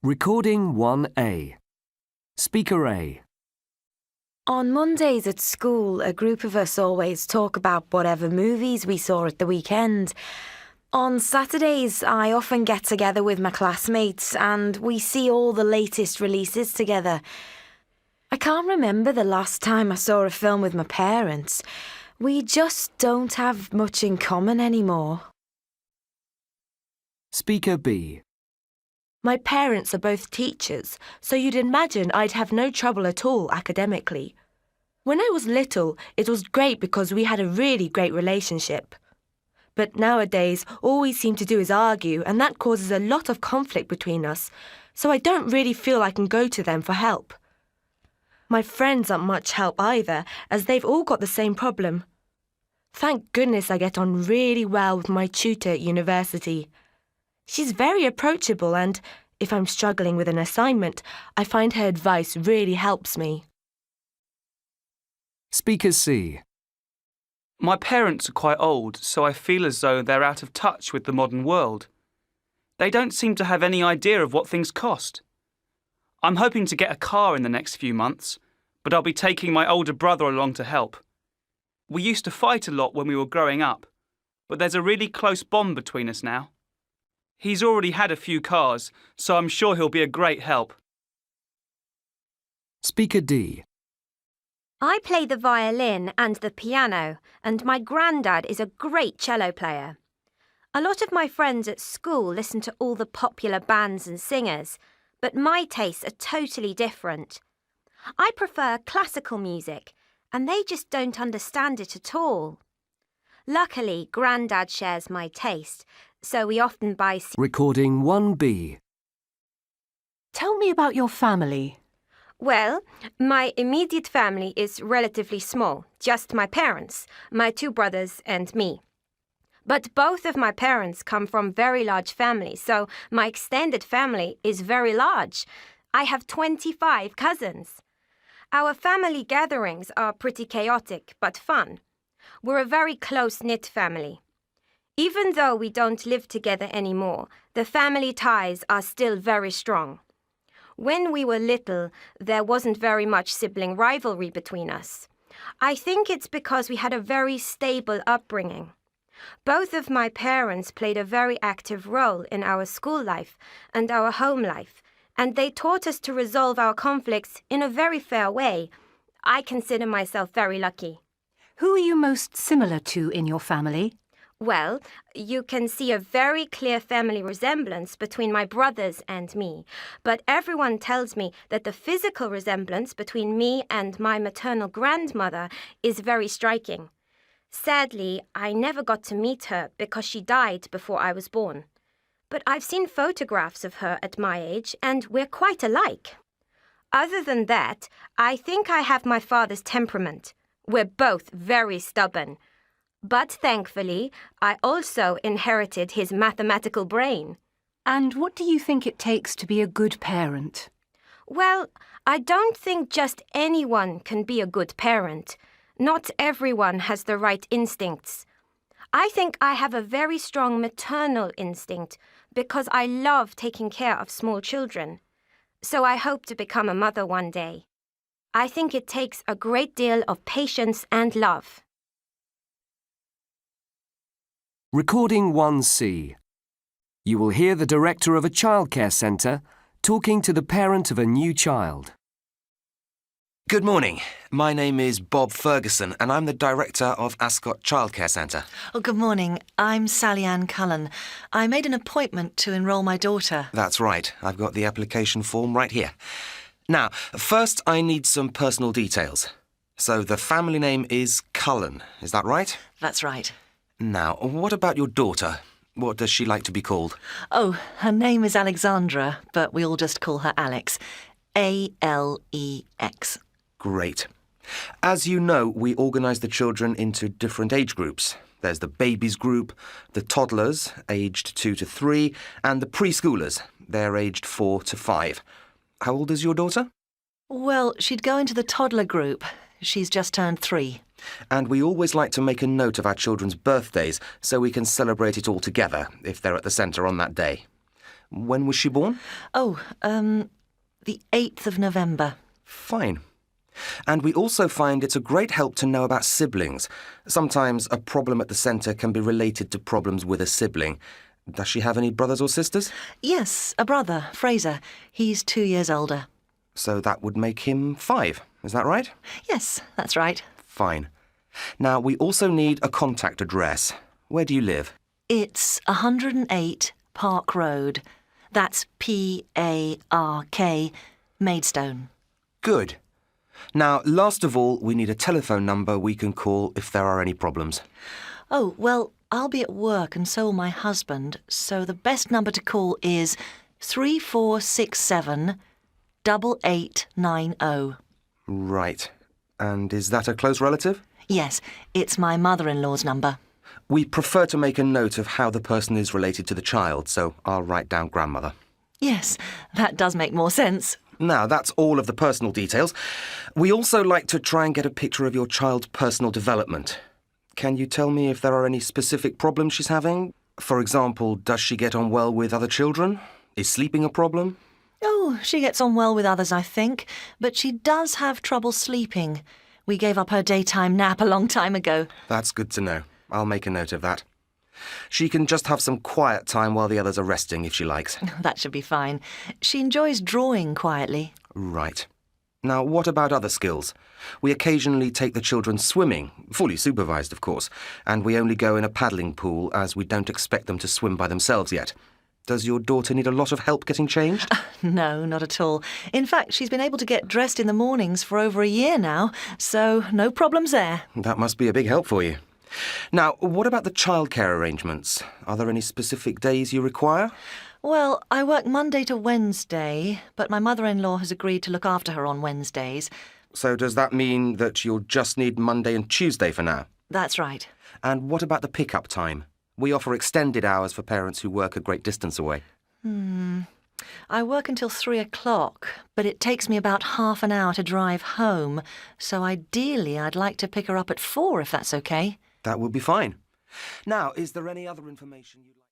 Recording 1A. Speaker A. On Mondays at school, a group of us always talk about whatever movies we saw at the weekend. On Saturdays, I often get together with my classmates and we see all the latest releases together. I can't remember the last time I saw a film with my parents. We just don't have much in common anymore. Speaker B. My parents are both teachers, so you'd imagine I'd have no trouble at all academically. When I was little, it was great because we had a really great relationship. But nowadays, all we seem to do is argue, and that causes a lot of conflict between us, so I don't really feel I can go to them for help. My friends aren't much help either, as they've all got the same problem. Thank goodness I get on really well with my tutor at university. She's very approachable and, if I'm struggling with an assignment, I find her advice really helps me. Speaker C. My parents are quite old, so I feel as though they're out of touch with the modern world. They don't seem to have any idea of what things cost. I'm hoping to get a car in the next few months, but I'll be taking my older brother along to help. We used to fight a lot when we were growing up, but there's a really close bond between us now. He's already had a few cars, so I'm sure he'll be a great help. Speaker D. I play the violin and the piano, and my granddad is a great cello player. A lot of my friends at school listen to all the popular bands and singers, but my tastes are totally different. I prefer classical music, and they just don't understand it at all. Luckily, Grandad shares my taste, so we often buy... Recording 1B. Tell me about your family. Well, my immediate family is relatively small, just my parents, my two brothers and me. But both of my parents come from very large families, so my extended family is very large. I have 25 cousins. Our family gatherings are pretty chaotic, but fun. We're a very close-knit family. Even though we don't live together anymore, the family ties are still very strong. When we were little, there wasn't very much sibling rivalry between us. I think it's because we had a very stable upbringing. Both of my parents played a very active role in our school life and our home life, and they taught us to resolve our conflicts in a very fair way. I consider myself very lucky. Who are you most similar to in your family? Well, you can see a very clear family resemblance between my brothers and me, but everyone tells me that the physical resemblance between me and my maternal grandmother is very striking. Sadly, I never got to meet her because she died before I was born. But I've seen photographs of her at my age, and we're quite alike. Other than that, I think I have my father's temperament. We're both very stubborn. But thankfully, I also inherited his mathematical brain. And what do you think it takes to be a good parent? Well, I don't think just anyone can be a good parent. Not everyone has the right instincts. I think I have a very strong maternal instinct because I love taking care of small children. So I hope to become a mother one day. I think it takes a great deal of patience and love. Recording 1C. You will hear the director of a childcare centre talking to the parent of a new child. Good morning. My name is Bob Ferguson and I'm the director of Ascot Childcare Centre. Oh, good morning. I'm Sally Ann Cullen. I made an appointment to enrol my daughter. That's right. I've got the application form right here. Now, first I need some personal details. So the family name is Cullen, is that right? That's right. Now, what about your daughter? What does she like to be called? Oh, her name is Alexandra, but we all just call her Alex. A-L-E-X. Great. As you know, we organise the children into different age groups. There's the babies group, the toddlers, aged 2 to 3, and the preschoolers. They're aged 4 to 5. How old is your daughter? Well, she'd go into the toddler group. She's just turned 3. And we always like to make a note of our children's birthdays so we can celebrate it all together if they're at the centre on that day. When was she born? Oh, the 8th of November. Fine. And we also find it's a great help to know about siblings. Sometimes a problem at the centre can be related to problems with a sibling. Does she have any brothers or sisters? Yes, a brother, Fraser. He's 2 years older. So that would make him 5. Is that right? Yes, that's right. Fine. Now, we also need a contact address. Where do you live? It's 108 Park Road. That's P-A-R-K, Maidstone. Good. Now, last of all, we need a telephone number we can call if there are any problems. Oh, well, I'll be at work and so will my husband, so the best number to call is 3467 8890. Right. And is that a close relative? Yes, it's my mother-in-law's number. We prefer to make a note of how the person is related to the child, so I'll write down grandmother. Yes, that does make more sense. Now, that's all of the personal details. We also like to try and get a picture of your child's personal development. Can you tell me if there are any specific problems she's having? For example, does she get on well with other children? Is sleeping a problem? Oh, she gets on well with others, I think, but she does have trouble sleeping. We gave up her daytime nap a long time ago. That's good to know. I'll make a note of that. She can just have some quiet time while the others are resting if she likes. That should be fine. She enjoys drawing quietly. Right. Now, what about other skills? We occasionally take the children swimming, fully supervised, of course, and we only go in a paddling pool as we don't expect them to swim by themselves yet. Does your daughter need a lot of help getting changed? No, not at all. In fact, she's been able to get dressed in the mornings for over a year now, so no problems there. That must be a big help for you. Now, what about the childcare arrangements? Are there any specific days you require? Well, I work Monday to Wednesday, but my mother-in-law has agreed to look after her on Wednesdays. So does that mean that you'll just need Monday and Tuesday for now? That's right. And what about the pick-up time? We offer extended hours for parents who work a great distance away. I work until 3 o'clock, but it takes me about half an hour to drive home, so ideally I'd like to pick her up at 4 if that's okay. That would be fine. Now, is there any other information you'd like?